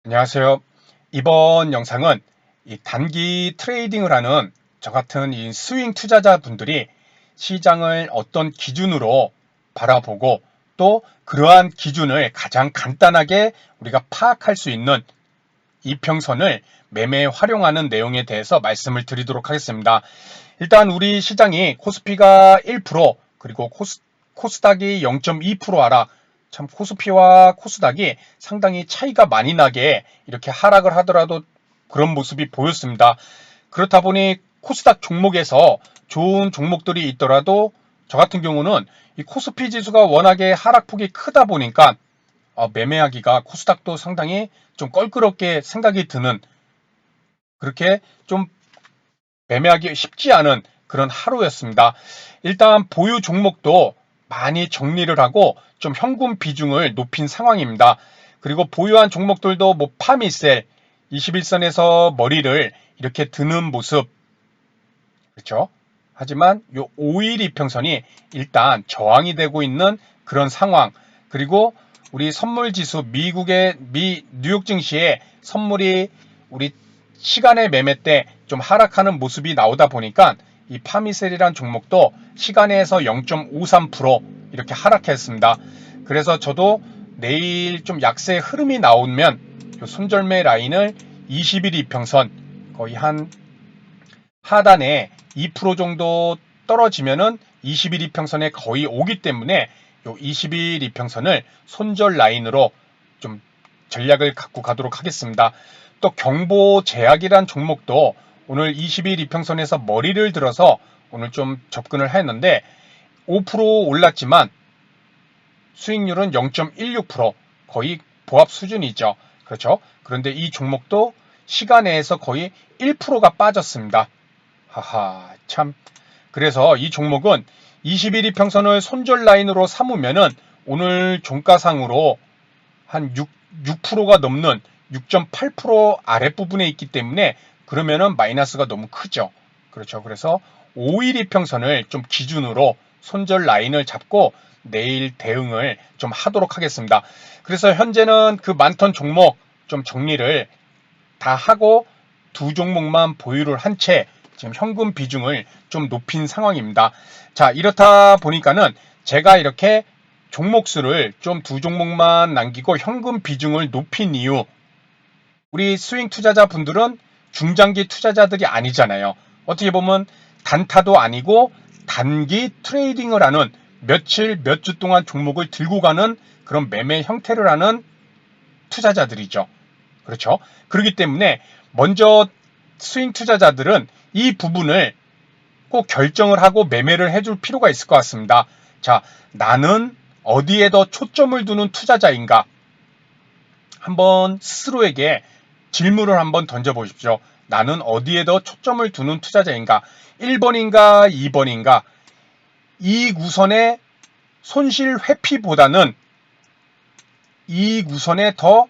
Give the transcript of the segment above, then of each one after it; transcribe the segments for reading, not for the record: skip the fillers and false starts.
안녕하세요. 이번 영상은 이 단기 트레이딩을 하는 저 같은 이 스윙 투자자분들이 시장을 어떤 기준으로 바라보고 또 그러한 기준을 가장 간단하게 우리가 파악할 수 있는 이평선을 매매에 활용하는 내용에 대해서 말씀을 드리도록 하겠습니다. 일단 우리 시장이 코스피가 1% 그리고 코스닥이 0.2% 하락, 참 코스피와 코스닥이 상당히 차이가 많이 나게 이렇게 하락을 하더라도 그런 모습이 보였습니다. 그렇다 보니 코스닥 종목에서 좋은 종목들이 있더라도 저 같은 경우는 이 코스피 지수가 워낙에 하락폭이 크다 보니까 매매하기가 코스닥도 상당히 좀 껄끄럽게 생각이 드는, 그렇게 좀 매매하기 쉽지 않은 그런 하루였습니다. 일단 보유 종목도 많이 정리를 하고 좀 현금 비중을 높인 상황입니다. 그리고 보유한 종목들도 뭐 파미셀 21선에서 머리를 이렇게 드는 모습, 그렇죠? 하지만 요 5일 이평선이 일단 저항이 되고 있는 그런 상황, 그리고 우리 선물 지수 미국의 뉴욕 증시의 선물이 우리 시간의 매매 때 좀 하락하는 모습이 나오다 보니까 이 파미셀이란 종목도 시간에서 0.53% 이렇게 하락했습니다. 그래서 저도 내일 좀 약세 흐름이 나오면 손절매 라인을 20일 이평선 거의 한 하단에 2% 정도 떨어지면은 21 이평선에 거의 오기 때문에 요 21 이평선을 손절 라인으로 좀 전략을 갖고 가도록 하겠습니다. 또 경보 제약이란 종목도 오늘 21 이평선에서 머리를 들어서 오늘 좀 접근을 했는데 5% 올랐지만 수익률은 0.16%, 거의 보합 수준이죠. 그렇죠? 그런데 이 종목도 시간 내에서 거의 1%가 빠졌습니다. 하하, 참. 그래서 이 종목은 21 이평선을 손절 라인으로 삼으면은 오늘 종가상으로 한 6%가 넘는 6.8% 아랫부분에 있기 때문에 그러면은 마이너스가 너무 크죠. 그렇죠. 그래서 5일 이평선을 좀 기준으로 손절 라인을 잡고 내일 대응을 좀 하도록 하겠습니다. 그래서 현재는 그 많던 종목 좀 정리를 다 하고 두 종목만 보유를 한 채 지금 현금 비중을 좀 높인 상황입니다. 자, 이렇다 보니까는 제가 이렇게 종목 수를 좀 두 종목만 남기고 현금 비중을 높인 이유, 우리 스윙 투자자 분들은 중장기 투자자들이 아니잖아요. 어떻게 보면 단타도 아니고 단기 트레이딩을 하는, 며칠 몇 주 동안 종목을 들고 가는 그런 매매 형태를 하는 투자자들이죠. 그렇죠? 그렇기 때문에 먼저 스윙 투자자들은 이 부분을 꼭 결정을 하고 매매를 해줄 필요가 있을 것 같습니다. 자, 나는 어디에 더 초점을 두는 투자자인가? 한번 스스로에게 질문을 한번 던져보십시오. 나는 어디에 더 초점을 두는 투자자인가? 1번인가? 2번인가? 이익 우선의 손실 회피보다는 이익 우선에 더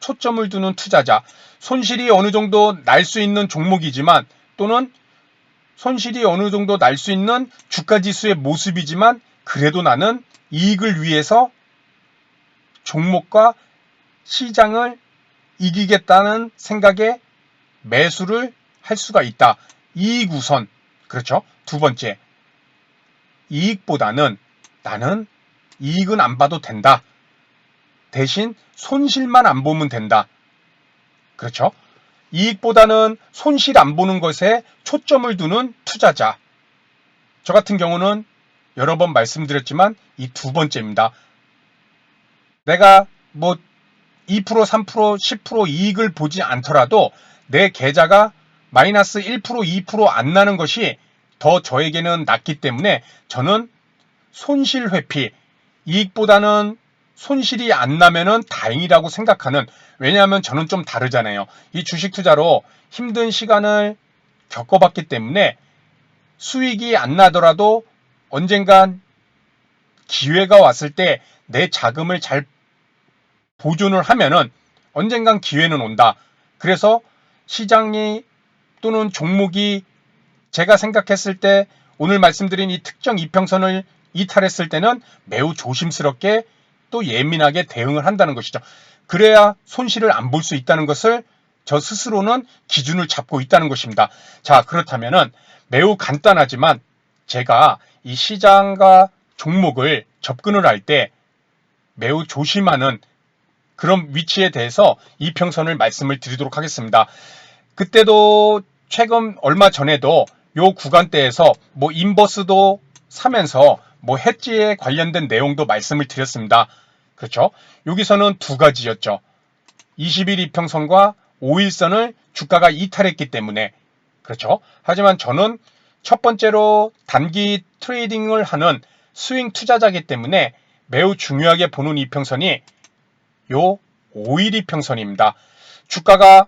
초점을 두는 투자자. 손실이 어느 정도 날 수 있는 종목이지만, 또는 손실이 어느 정도 날 수 있는 주가 지수의 모습이지만, 그래도 나는 이익을 위해서 종목과 시장을 이기겠다는 생각에 매수를 할 수가 있다. 이익 우선. 그렇죠? 두 번째, 이익보다는 나는 이익은 안 봐도 된다. 대신 손실만 안 보면 된다. 그렇죠? 이익보다는 손실 안 보는 것에 초점을 두는 투자자. 저 같은 경우는 여러 번 말씀드렸지만 이 두 번째입니다. 내가 뭐 2%, 3%, 10% 이익을 보지 않더라도 내 계좌가 마이너스 1%, 2%안 나는 것이 더 저에게는 낫기 때문에 저는 손실 회피, 이익보다는 손실이 안 나면은 다행이라고 생각하는, 왜냐하면 저는 좀 다르잖아요. 이 주식 투자로 힘든 시간을 겪어봤기 때문에 수익이 안 나더라도 언젠간 기회가 왔을 때 내 자금을 잘 보존을 하면은 언젠간 기회는 온다. 그래서 시장이 또는 종목이 제가 생각했을 때 오늘 말씀드린 이 특정 이평선을 이탈했을 때는 매우 조심스럽게 또 예민하게 대응을 한다는 것이죠. 그래야 손실을 안 볼 수 있다는 것을 저 스스로는 기준을 잡고 있다는 것입니다. 자, 그렇다면은 매우 간단하지만 제가 이 시장과 종목을 접근을 할 때 매우 조심하는 그런 위치에 대해서 이평선을 말씀을 드리도록 하겠습니다. 그때도 최근 얼마 전에도 요 구간대에서 뭐 인버스도 사면서 뭐 해지에 관련된 내용도 말씀을 드렸습니다. 그렇죠? 여기서는 두 가지였죠. 20일 이평선과 5일선을 주가가 이탈했기 때문에 그렇죠. 하지만 저는 첫 번째로 단기 트레이딩을 하는 스윙 투자자이기 때문에 매우 중요하게 보는 이평선이 요 5일 이평선입니다. 주가가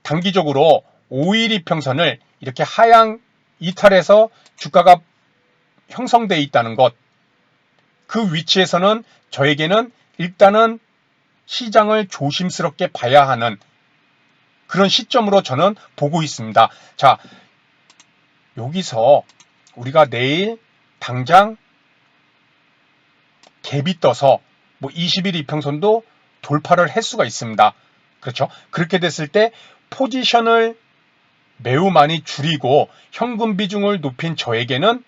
단기적으로 5일 이평선을 이렇게 하향 이탈해서 주가가 형성되어 있다는 것, 그 위치에서는 저에게는 일단은 시장을 조심스럽게 봐야 하는 그런 시점으로 저는 보고 있습니다. 자, 여기서 우리가 내일 당장 갭이 떠서 뭐 20일 이평선도 돌파를 할 수가 있습니다. 그렇죠? 그렇게 됐을 때 포지션을 매우 많이 줄이고 현금 비중을 높인 저에게는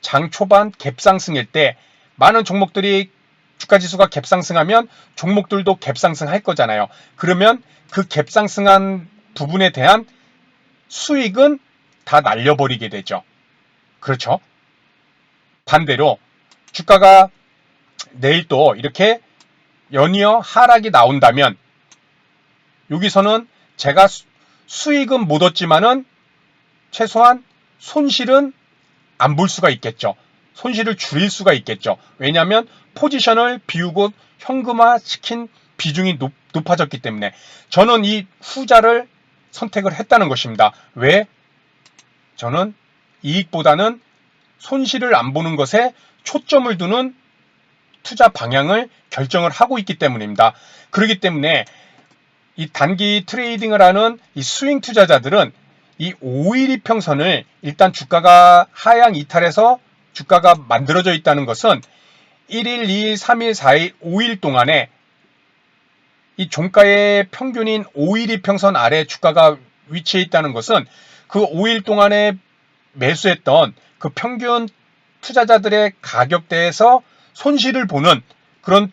장 초반 갭상승일 때 많은 종목들이 주가지수가 갭상승하면 종목들도 갭상승할 거잖아요. 그러면 그 갭상승한 부분에 대한 수익은 다 날려버리게 되죠. 그렇죠? 반대로 주가가 내일 또 이렇게 연이어 하락이 나온다면 여기서는 제가 수익은 못 얻지만은 최소한 손실은 안 볼 수가 있겠죠. 손실을 줄일 수가 있겠죠. 왜냐하면 포지션을 비우고 현금화 시킨 비중이 높아졌기 때문에 저는 이 후자를 선택을 했다는 것입니다. 왜? 저는 이익보다는 손실을 안 보는 것에 초점을 두는 투자 방향을 결정을 하고 있기 때문입니다. 그렇기 때문에 이 단기 트레이딩을 하는 이 스윙 투자자들은 이 5일 이평선을 일단 주가가 하향 이탈해서 주가가 만들어져 있다는 것은 1일, 2일, 3일, 4일, 5일 동안에 이 종가의 평균인 5일 이평선 아래 주가가 위치해 있다는 것은 그 5일 동안에 매수했던 그 평균 투자자들의 가격대에서 손실을 보는 그런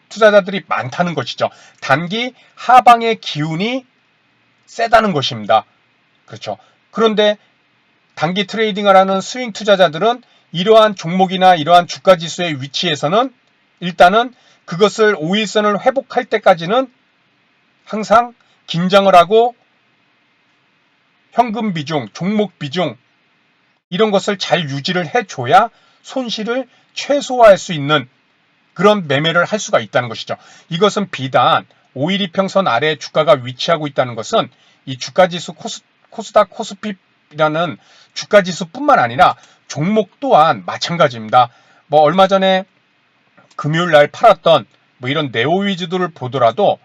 투자자들이 많다는 것이죠. 단기 하방의 기운이 세다는 것입니다. 그렇죠. 그런데 단기 트레이딩을 하는 스윙 투자자들은 이러한 종목이나 이러한 주가 지수의 위치에서는 일단은 그것을 5일선을 회복할 때까지는 항상 긴장을 하고 현금 비중, 종목 비중 이런 것을 잘 유지를 해줘야 손실을 최소화할 수 있는 그런 매매를 할 수가 있다는 것이죠. 이것은 비단 5일 이평선 아래 주가가 위치하고 있다는 것은 이 주가지수 코스닥 코스피라는 주가지수뿐만 아니라 종목 또한 마찬가지입니다. 뭐 얼마 전에 금요일 날 팔았던 뭐 이런 네오 위주들을 보더라도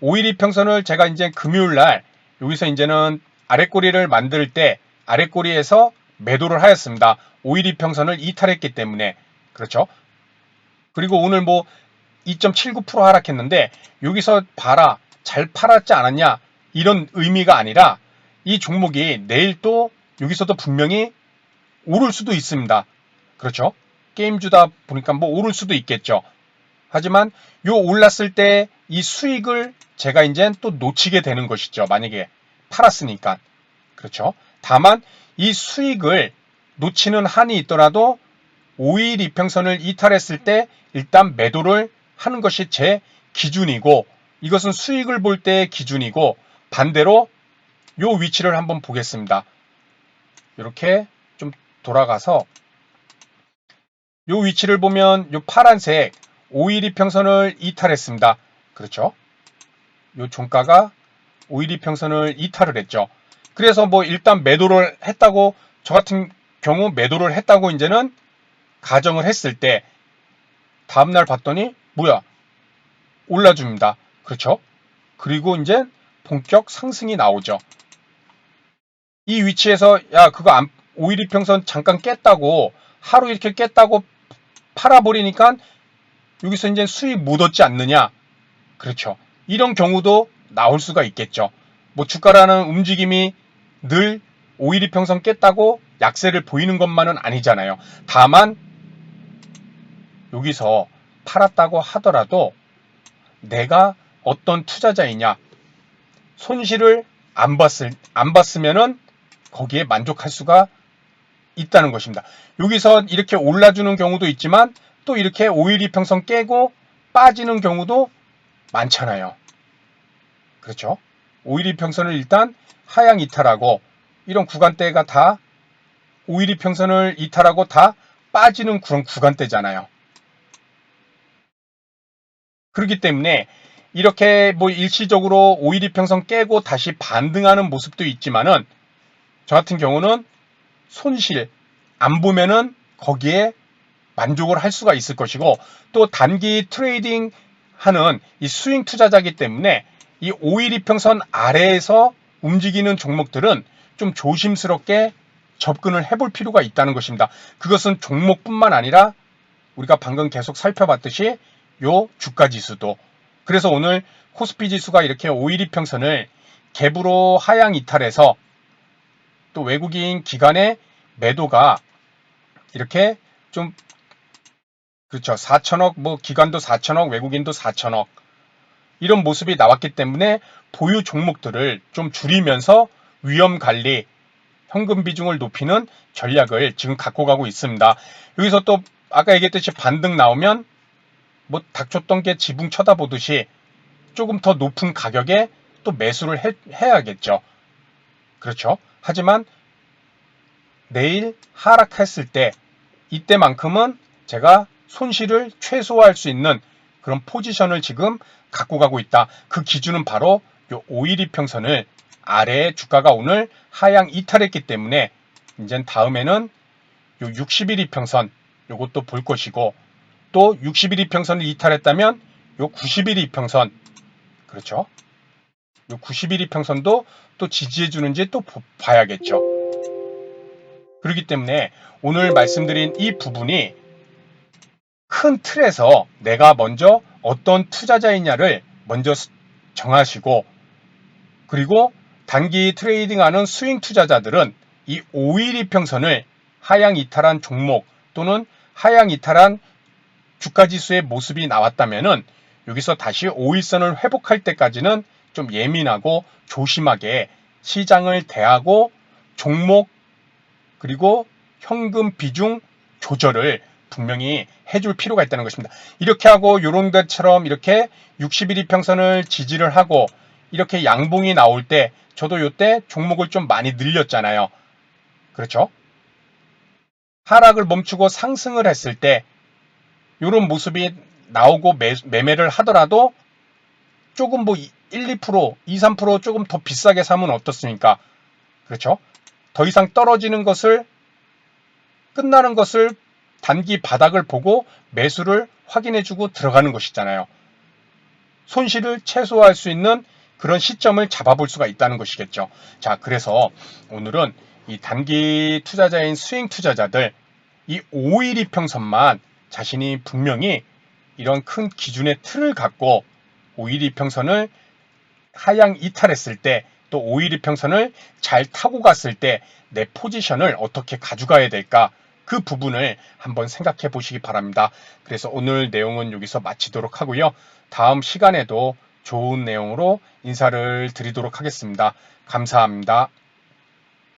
5일 이평선을 제가 이제 금요일 날 여기서 이제는 아랫꼬리를 만들 때 아랫꼬리에서 매도를 하였습니다. 5일 이평선을 이탈했기 때문에 그렇죠. 그리고 오늘 뭐 2.79% 하락했는데 여기서 봐라 잘 팔았지 않았냐 이런 의미가 아니라 이 종목이 내일 또 여기서도 분명히 오를 수도 있습니다. 그렇죠? 게임 주다 보니까 뭐 오를 수도 있겠죠. 하지만 요 올랐을 때 이 수익을 제가 이제 또 놓치게 되는 것이죠. 만약에 팔았으니까. 그렇죠? 다만 이 수익을 놓치는 한이 있더라도 5일 이평선을 이탈했을 때 일단 매도를 하는 것이 제 기준이고 이것은 수익을 볼 때의 기준이고 반대로 요 위치를 한번 보겠습니다. 이렇게 좀 돌아가서 요 위치를 보면 요 파란색 5일 이평선을 이탈했습니다. 그렇죠? 요 종가가 5일 이평선을 이탈을 했죠. 그래서 뭐 일단 매도를 했다고 저 같은 경우 매도를 했다고 이제는 가정을 했을 때 다음날 봤더니 뭐야 올라줍니다. 그렇죠? 그리고 이제 본격 상승이 나오죠. 이 위치에서 야 그거 5일 이평선 잠깐 깼다고 하루 이렇게 깼다고 팔아버리니까 여기서 이제 수익 못 얻지 않느냐. 그렇죠. 이런 경우도 나올 수가 있겠죠. 뭐 주가라는 움직임이 늘 5일 이평선 깼다고 약세를 보이는 것만은 아니잖아요. 다만 여기서 팔았다고 하더라도 내가 어떤 투자자이냐, 손실을 안 봤으면은 거기에 만족할 수가 있다는 것입니다. 여기서 이렇게 올라주는 경우도 있지만 또 이렇게 5일 이평선 깨고 빠지는 경우도 많잖아요. 그렇죠? 5일 이평선을 일단 하향 이탈하고 이런 구간대가 다 5일 이평선을 이탈하고 다 빠지는 그런 구간대잖아요. 그렇기 때문에 이렇게 뭐 일시적으로 5일 이평선 깨고 다시 반등하는 모습도 있지만은 저 같은 경우는 손실 안 보면은 거기에 만족을 할 수가 있을 것이고 또 단기 트레이딩 하는 이 스윙 투자자이기 때문에 이 5일 이평선 아래에서 움직이는 종목들은 좀 조심스럽게 접근을 해볼 필요가 있다는 것입니다. 그것은 종목뿐만 아니라 우리가 방금 계속 살펴봤듯이 요 주가 지수도 그래서 오늘 코스피 지수가 이렇게 5일 이평선을 갭으로 하향 이탈해서 또 외국인 기관의 매도가 이렇게 좀 그렇죠. 4천억 뭐 기관도 4천억 외국인도 4천억 이런 모습이 나왔기 때문에 보유 종목들을 좀 줄이면서 위험 관리 현금 비중을 높이는 전략을 지금 갖고 가고 있습니다. 여기서 또 아까 얘기했듯이 반등 나오면 뭐 닥쳤던 게 지붕 쳐다보듯이 조금 더 높은 가격에 또 매수를 해야겠죠. 그렇죠. 하지만 내일 하락했을 때 이때만큼은 제가 손실을 최소화할 수 있는 그런 포지션을 지금 갖고 가고 있다. 그 기준은 바로 요 5일 이평선을 아래에 주가가 오늘 하향 이탈했기 때문에 이제 다음에는 요 60일 이평선 요것도 볼 것이고 또 60일 이평선을 이탈했다면 요 90일 이평선 그렇죠. 요 90일 이평선도 또 지지해 주는지 또 봐야겠죠. 그렇기 때문에 오늘 말씀드린 이 부분이 큰 틀에서 내가 먼저 어떤 투자자이냐를 먼저 정하시고 그리고 단기 트레이딩하는 스윙 투자자들은 이 5일 이평선을 하향 이탈한 종목 또는 하향 이탈한 주가지수의 모습이 나왔다면은 여기서 다시 5일선을 회복할 때까지는 좀 예민하고 조심하게 시장을 대하고 종목 그리고 현금 비중 조절을 분명히 해줄 필요가 있다는 것입니다. 이렇게 하고 이런 것처럼 이렇게 60일 이평선을 지지를 하고 이렇게 양봉이 나올 때 저도 이때 종목을 좀 많이 늘렸잖아요. 그렇죠? 하락을 멈추고 상승을 했을 때 이런 모습이 나오고 매매를 하더라도 조금 뭐 1, 2%, 2, 3% 조금 더 비싸게 사면 어떻습니까? 그렇죠? 더 이상 떨어지는 것을 끝나는 것을 단기 바닥을 보고 매수를 확인해주고 들어가는 것이잖아요. 손실을 최소화할 수 있는 그런 시점을 잡아볼 수가 있다는 것이겠죠. 자, 그래서 오늘은 이 단기 투자자인 스윙 투자자들 이 5일 이평선만 자신이 분명히 이런 큰 기준의 틀을 갖고 5일 이평선을 하향 이탈했을 때 또 5일 이평선을 잘 타고 갔을 때 내 포지션을 어떻게 가져가야 될까 그 부분을 한번 생각해 보시기 바랍니다. 그래서 오늘 내용은 여기서 마치도록 하고요. 다음 시간에도 좋은 내용으로 인사를 드리도록 하겠습니다. 감사합니다.